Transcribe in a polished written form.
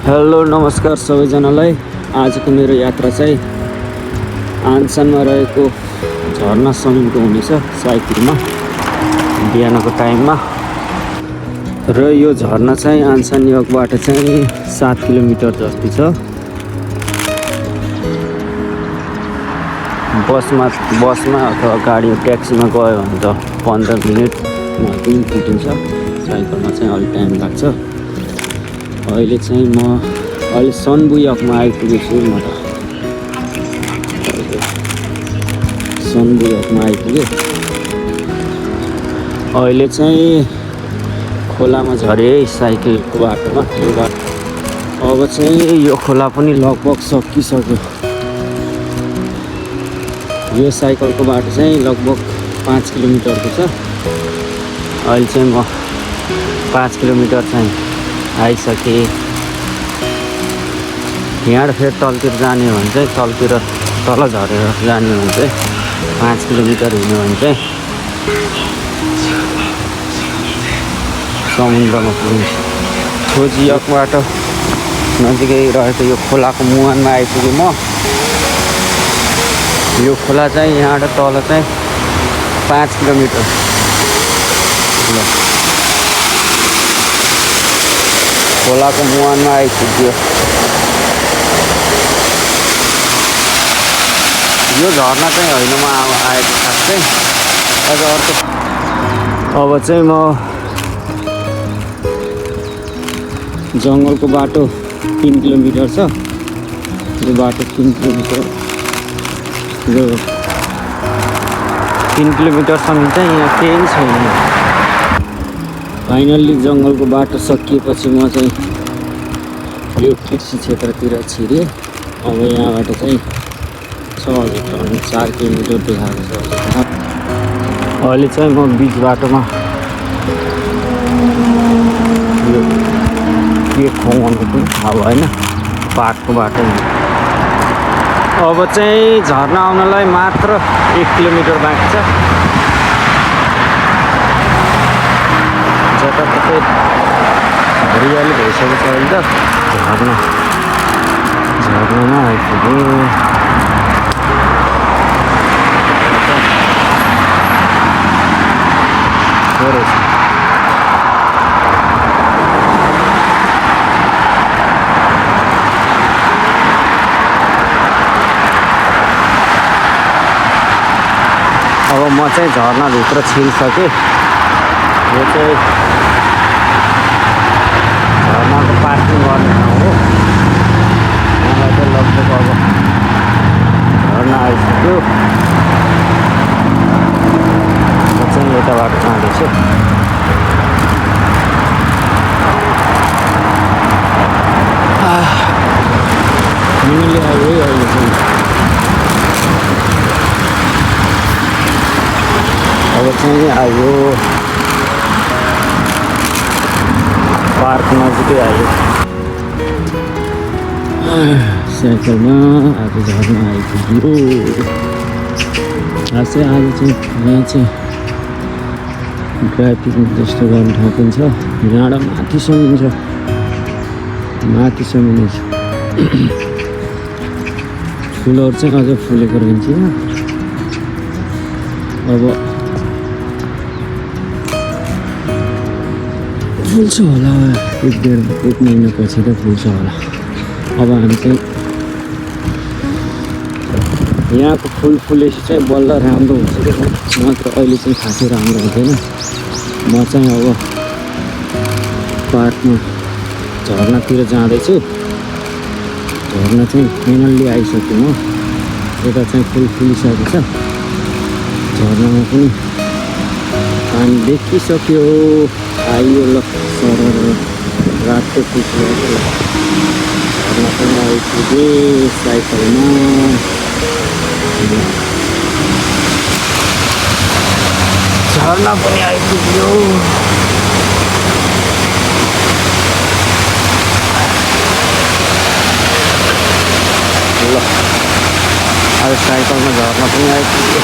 Hello नमस्कार सबैजनालाई। आजको मेरो यात्रा चाहिँ आनसानमा रहेको झरनासम्मको हुनेछ साइकलमा बिहानको टाइममा। र यो झरना चाहिँ आनसान योगबाट चाहिँ 7 किलोमिटर जति छ। बसमा अथवा गाडी ट्याक्सीमा गयो भने त 15 मिनटमा पनि पुगिन्छ। साइकलमा चाहिँ अलिक टाइम लाग्छ। अहिले चाहिँ म सनबुयकमा आइपुगेछु। म त सनबुयकमा आइपुगेँ। अहिले चाहिँ खोलामा झरे साइकलको बाटोमा। अब चाहिँ यो खोला पनि लगभग सकिसक्यो। यो साइकलको बाटो चाहिँ लगभग 5 किलोमिटरको छ। अहिले चाहिँ म 5 किलोमिटर चाहिँ आइसकेँ। यहाँबाट फेरि तलतिर जाने हो भने चाहिँ तल झरेर जाने हो भने चाहिँ 5 किलोमिटर हिँड्यो भने चाहिँ समुद्रमा पुगिन्छ। खोजियकबाट नजिकै रहेको यो खोलाको मुहानमा आइपुगेँ म। यो खोला चाहिँ यहाँबाट तल चाहिँ 5 किलोमिटर। खोलाको मुहानमा आइपुग्यो। यो झरना चाहिँ होइन म आएको खास चाहिँ अझ अर्को। अब चाहिँ म जङ्गलको बाटो 3 किलोमिटर छ। यो बाटो 3 किलोमिटर। यो 3 किलोमिटरसम्म चाहिँ यहाँ केही छैन। फाइनल्ली जङ्गलको बाटो सकिएपछि म चाहिँ यो कृषि क्षेत्रतिर छिरेँ। अब यहाँबाट चाहिँ 4 किलोमिटर देखाएको छ। अहिले चाहिँ म बिच बाटोमा यो के खुवाउनु पनि थाहा भएन। पाटको बाटो। अब चाहिँ झर्ना आउनलाई मात्र 1 किलोमिटर बाँकी छ। जताततै हरियाली भइसकेको छ। अहिले त झर्नामा आइपुग्यो। अब म चाहिँ झर्नाभित्र छिरिसकेँ। यो चाहिँ झर्नाको पार्किङ गर्ने ठाउँ हो। यहाँलाई चाहिँ लगभग अब झर्ना आइसक्यो। म चाहिँ यता बाटो जाँदैछु। हामीले आयो अहिले चाहिँ। अब चाहिँ आयो पार्क नजिकै आयो। साइकलमा आज झर्ना आइपुग्यो। आज चाहिँ यहाँ चाहिँ ड्राई पिकनिक जस्तो गर्ने ठाउँ पनि छ। यहाँबाट माथिसम्म छ। माथिसम्म नै छ। फुलहरू चाहिँ अझै फुलेको रहन्छ। अब फुल्छ होला। 1 महिनापछि त फुल्छ होला। अब हामी चाहिँ यहाँको फुल फुलेपछि चाहिँ बल्ल राम्रो हुन्छ कि मात्र अहिले चाहिँ खासै राम्रो हुँदैन। म चाहिँ अब पार्कमा झर्नातिर जाँदैछु। झर्ना चाहिँ फाइनल्ली आइसक्यो। म यता चाहिँ फुल फुलिसकेको छ। झर्नामा पनि पानी देखिसक्यो। आइयो ल सरर रातो पुग्यो। झर्ना पनि आइपुगेँ साइकलमा। झर्ना पनि आइपुग्यो। ल आज साइकलमा झर्ना पनि आइपुग्यो।